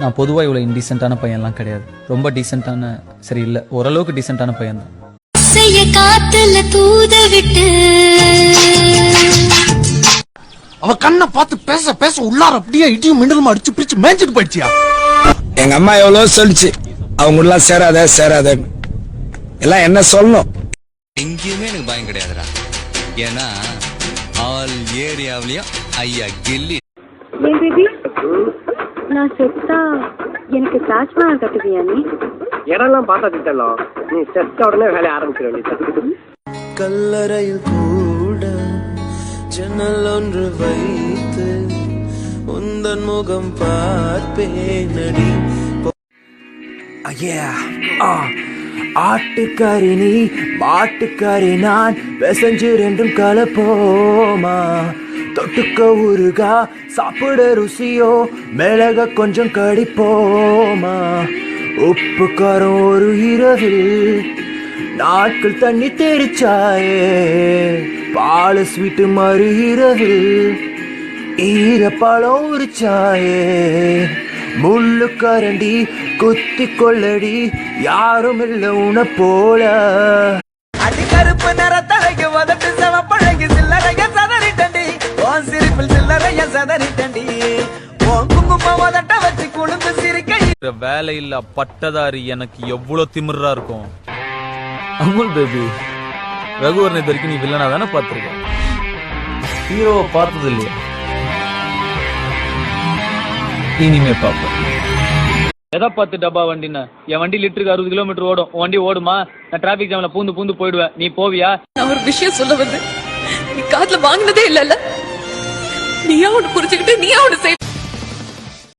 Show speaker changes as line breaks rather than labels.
நான் பொதுவா இவ்வளவு இன்டீசென்ட்டான பையன்லாம் கிடையாது. ரொம்ப டீசென்ட்டான, சரி இல்ல, ஓரளவுக்கு டீசென்ட்டான பையன் தான்.
செய்ய காத்துல தூத விட்டு
அவ கண்ணை பார்த்து பேச பேச உள்ளார அப்படியே இடியும் மின்னலுமா அடிச்சு பிரிச்சு மேய்ஞ்சிட்டு போயிடுச்சியா.
எங்க அம்மா எவ்வளவு சொல்லிச்சு, அவங்க எல்லாம் சேராத சேராதன்னு. எல்லாம் என்ன சொல்லணும்.
எங்கேயுமே எனக்கு பயம் கிடையாதுடா. ஏன்னா ஆல் ஏரியாவிலயும் ஐயா கில்லி.
பேபி, நான் செத்தா எனக்கு தாஜ்மஹால் கட்டுவியா நீ?
இடம்லாம் பார்த்தா திட்டலாம், நீ செத்த உடனே வேலையை ஆரம்பிச்சிட வேண்டியது.
கல்லறையில் கூட ஜன்னல் ஒன்று வைத்து உந்தன் முகம் பார்ப்பேனடி. ஆட்டுக்காரி நீ மாட்டுக்காரி நான், பெசஞ்சு ரெண்டும் கலப்போமா. தொட்டுக்க ஊருகா சாப்பிட ருசியோ, மிளக கொஞ்சம் கடிப்போமா. உப்பு காரம் ஒரு இரவில் நாட்கள் தண்ணி தெரிச்சாயே, பால் ஸ்வீட்டு மறு இரவில் ஈரப்பழம் உரிச்சாயே. முள்ளு கரண்டி குத்தி கொள்ளடி, யாரும் இல்ல உன போல. அடி கருப்பு நிற தலைக்கு வதட்டு செவப்பழகி சில்லறைய சதறி தண்டி, உன் சிரிப்பில் சில்லறைய சதறி தண்டி, உன் குங்கும வதட்ட வச்சு குழுந்து சிரிக்க.
வேலையில்லா பட்டதாரி எனக்கு எவ்வளவு திமிரா இருக்கும். அமுல் பேபி, ரகுவரன் இது வரைக்கும் நீ வில்லனா தானே பார்த்திருக்க, ஹீரோவை பார்த்தது இல்லையா? இனிமே பாப்ப. எதை பார்த்து டப்பா வண்டின்னு? என் வண்டி லிட்டருக்கு 60 கிலோமீட்டர் ஓடும். உன் வண்டி ஓடுமா? நான் டிராபிக் ஜாம்ல பூந்து போயிடுவேன். நீ போவியா?
நான் ஒரு விஷயம் சொல்ல வந்து நீ காதுல வாங்கினதே இல்லல்ல. நீயா ஒண்ணு புரிஞ்சுக்கிட்டு நீயா ஒண்ணு செய்வ.